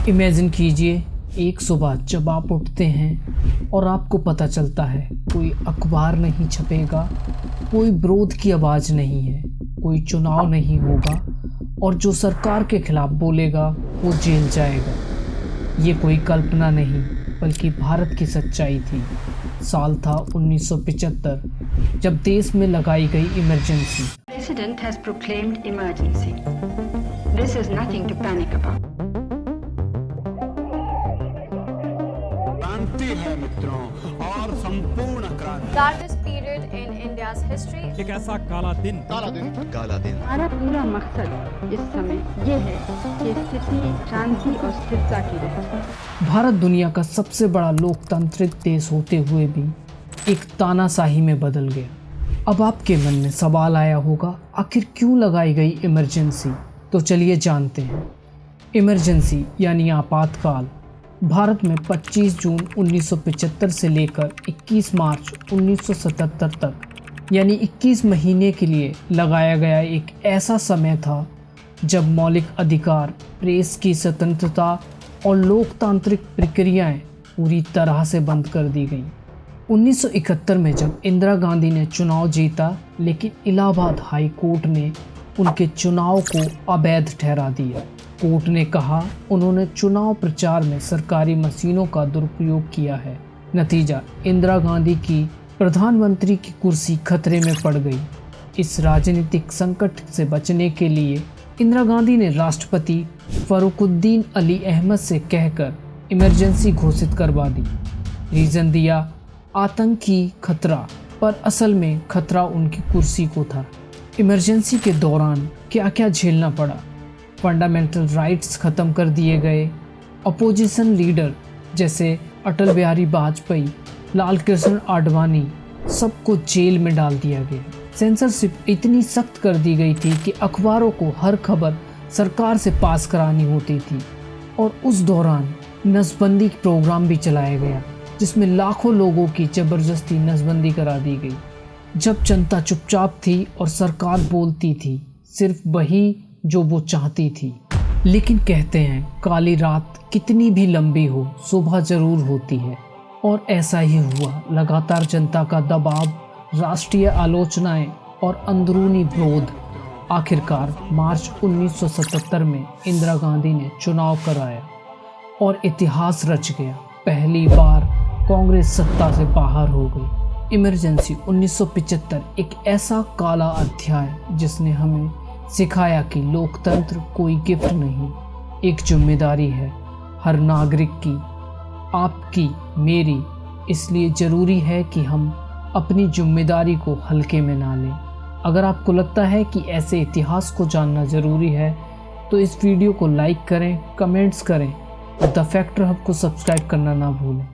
Imagine कीजिए एक सुबह जब आप उठते हैं और आपको पता चलता है कोई अखबार नहीं छपेगा, कोई विरोध की आवाज़ नहीं है, कोई चुनाव नहीं होगा और जो सरकार के खिलाफ बोलेगा वो जेल जाएगा। ये कोई कल्पना नहीं बल्कि भारत की सच्चाई थी। साल था 1975 जब देश में लगाई गई emergency. President has proclaimed emergency. This is nothing to panic about. क्रांति है मित्रों, और संपूर्ण क्रांति। Darkest period in India's history. एक ऐसा काला दिन हमारा पूरा मकसद इस समय ये है कि स्थिति शांति और स्थिरता की रहे। भारत दुनिया का सबसे बड़ा लोकतांत्रिक देश होते हुए भी एक तानाशाही में बदल गया। अब आपके मन में सवाल आया होगा, आखिर क्यों लगाई गई इमरजेंसी? तो चलिए जानते हैं। इमरजेंसी यानी आपातकाल भारत में 25 जून 1975 से लेकर 21 मार्च 1977 तक यानी 21 महीने के लिए लगाया गया एक ऐसा समय था जब मौलिक अधिकार, प्रेस की स्वतंत्रता और लोकतांत्रिक प्रक्रियाएं पूरी तरह से बंद कर दी गईं। 1971 में जब इंदिरा गांधी ने चुनाव जीता, लेकिन इलाहाबाद हाई कोर्ट ने उनके चुनाव को अवैध ठहरा दिया। कोर्ट ने कहा उन्होंने चुनाव प्रचार में सरकारी मशीनों का दुरुपयोग किया है। नतीजा, इंदिरा गांधी की प्रधानमंत्री की कुर्सी खतरे में पड़ गई। इस राजनीतिक संकट से बचने के लिए इंदिरा गांधी ने राष्ट्रपति फरुखुद्दीन अली अहमद से कहकर इमरजेंसी घोषित करवा दी। रीजन दिया आतंकी खतरा, पर असल में खतरा उनकी कुर्सी को था। इमरजेंसी के दौरान क्या क्या झेलना पड़ा? फंडामेंटल राइट्स ख़त्म कर दिए गए। अपोजिशन लीडर जैसे अटल बिहारी वाजपेयी, लाल कृष्ण आडवाणी सबको जेल में डाल दिया गया। सेंसरशिप इतनी सख्त कर दी गई थी कि अखबारों को हर खबर सरकार से पास करानी होती थी। और उस दौरान नसबंदी प्रोग्राम भी चलाया गया जिसमें लाखों लोगों की ज़बरदस्ती नसबंदी करा दी गई। जब जनता चुपचाप थी और सरकार बोलती थी सिर्फ वही जो वो चाहती थी। लेकिन कहते हैं काली रात कितनी भी लंबी हो सुबह जरूर होती है, और ऐसा ही हुआ। लगातार जनता का दबाव, राष्ट्रीय आलोचनाएं और अंदरूनी विरोध, आखिरकार मार्च 1977 में इंदिरा गांधी ने चुनाव कराया और इतिहास रच गया। पहली बार कांग्रेस सत्ता से बाहर हो गई। इमरजेंसी 1975 एक ऐसा काला अध्याय जिसने हमें सिखाया कि लोकतंत्र कोई गिफ्ट नहीं, एक जिम्मेदारी है हर नागरिक की, आपकी, मेरी। इसलिए ज़रूरी है कि हम अपनी जिम्मेदारी को हल्के में ना लें। अगर आपको लगता है कि ऐसे इतिहास को जानना ज़रूरी है तो इस वीडियो को लाइक करें, कमेंट्स करें और द फैक्ट हब को सब्सक्राइब करना ना भूलें।